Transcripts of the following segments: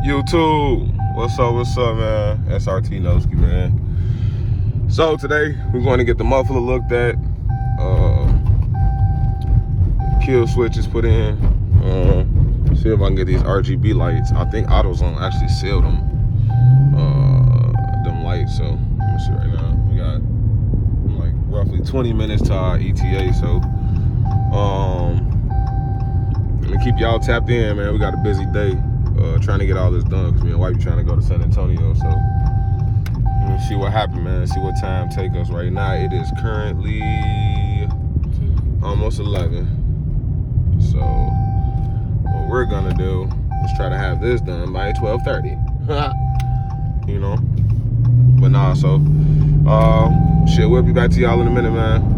YouTube, what's up, man? SRT Noski, man. So today we're going to get the muffler looked at, kill switches put in, see if I can get these RGB lights. I think AutoZone actually sealed them lights. So let me see right now. We got like roughly 20 minutes to our ETA. So let me keep y'all tapped in, man. We got a busy day. Trying to get all this done because me and wife trying to go to San Antonio. So let me see what happened, man. See what time take us right now. It is currently almost 11. So what we're gonna do is try to have this done by 12:30. You know. But nah, so shit, we'll be back to y'all in a minute, man.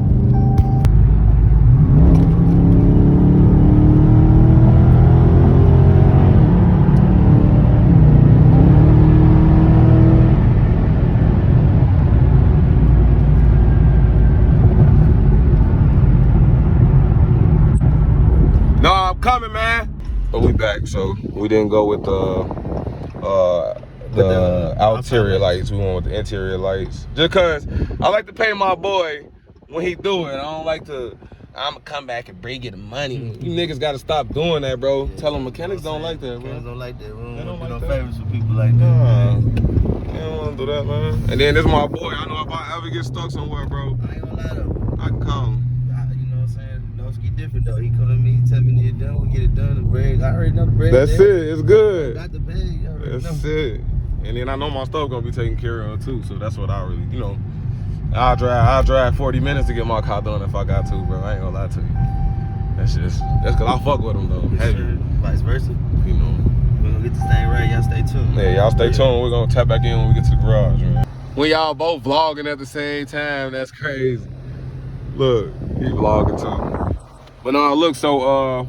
Coming, man. But we back, so we didn't go with the exterior lights. We went with the interior lights. Just cause I like to pay my boy when he do it. I don't like to. I'ma come back and bring you the money. You niggas gotta stop doing that, bro. Yeah, tell them mechanics don't like that, bro. Mechanics don't like that. We don't like do no that. favors for people like that. Nah, you don't wanna do that, man. And then this is my boy. I know if I ever get stuck somewhere, bro, I ain't gonna lie though. I can call him. You know what I'm saying? Noski different though. He come to me, he tell me to get done, we get it done. The bread, I already know the bread. That's there. it. It's good. I got the bag. That's it. And then I know my stuff gonna be taken care of too, so that's what I really, you know, I'll drive 40 minutes to get my car done if I got to, bro. I ain't gonna lie to you. That's cause I fuck with them though. Yes, sir. Vice versa. You know. We're gonna get this thing right. Y'all stay tuned. Yeah, y'all stay tuned. We're gonna tap back in when we get to the garage, man. When y'all both vlogging at the same time, that's crazy. Look, he vlogging too. But no, look, so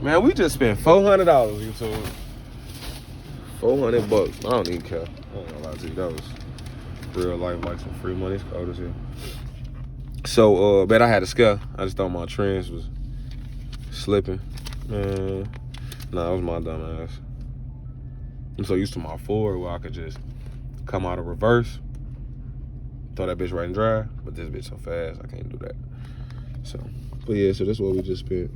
man, we just spent $400, YouTube. $400 bucks. I don't even care. I ain't gonna lie to you. That was real life, like some free money. It's cold as hell. So, bet I had a scare. I just thought my trends was slipping. Nah, that was my dumb ass. I'm so used to my Ford where I could just come out of reverse, throw that bitch right in drive, but this bitch so fast, I can't do that. So, but yeah, so that's what we just spent.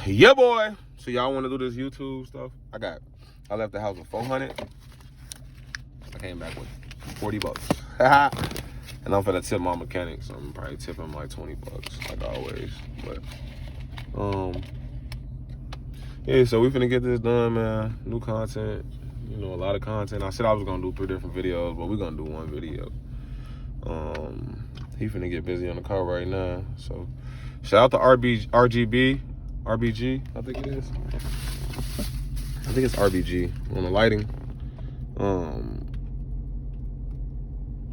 Yeah, boy. So y'all want to do this YouTube stuff? I left the house with 400. I came back with 40 bucks. And I'm finna tip my mechanic, so I'm probably tipping like 20 bucks, like always. But yeah, so we finna get this done, man. New content, you know, a lot of content. I said I was gonna do 3 different videos, but we're gonna do 1 video. He finna get busy on the car right now, so shout out to RGB, I think it is. I think it's RBG on the lighting.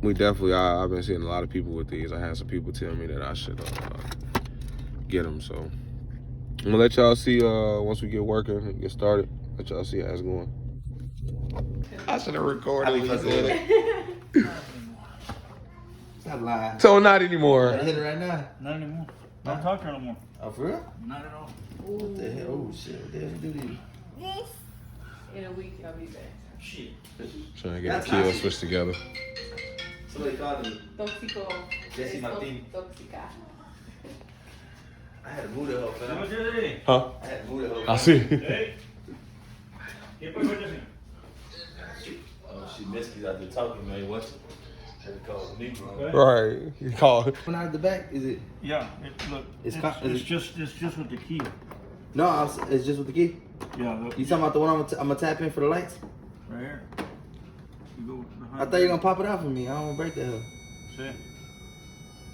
We definitely, I've been seeing a lot of people with these. I had some people tell me that I should get them, so I'm gonna let y'all see once we get working and get started. Let y'all see how it's going. I should have recorded when you said it. It's not lying. So not anymore. Hit it right now. Not anymore. Don't talk to her no more. Oh, for real? Not at all. What the hell? Oh shit! What the hell you do these? This. In a week, I'll be back. Shit. Trying to get the kill switch together. Somebody called me. Tóxico. Jesse Martin. Tóxica. I had to move the whole fam. Huh? I had to move the whole I fam. see. Hey. ¿Qué pasó, Jesse? Oh, she missed me out there talking, man. What? Had to call the Negro. Right. You call. When out the back, is it? Yeah. Look. It's just with the key. No, it's just with the key. Yeah. Look, You talking about the one I'm gonna tap in for the lights? right here. You go behind. I thought you were gonna pop it out for me. I don't want to break that hell. See?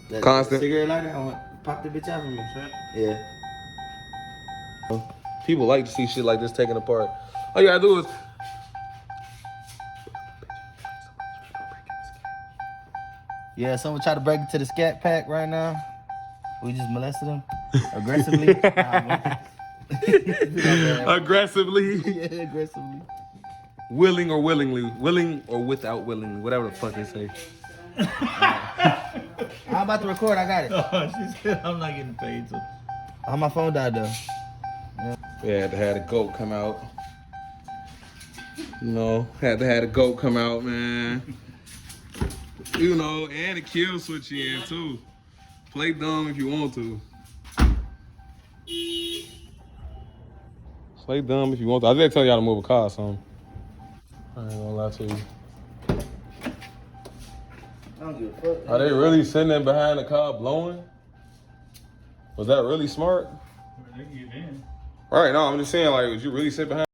That Constant. cigarette lighter. I want pop the bitch out for me. See? Yeah. People like to see shit like this taken apart. All you gotta do is. Yeah, someone tried to break into the SCAT pack right now. We just molested them aggressively. Aggressively. Yeah, aggressively. Willing or without willingly, whatever the fuck they say. I'm about to record. I got it. Oh, she said I'm not getting paid. So. Oh, my phone died though. We had to have the goat come out. You know, had to have the goat come out, man. You know, and the kill switch in too. Play dumb if you want to. Play dumb if you want to. I did tell y'all to move a car or something. I ain't gonna lie to you. I don't give a fuck. Are they really sitting there behind the car blowing? Was that really smart? They get in. Right, no, I'm just saying, like, would you really sit behind?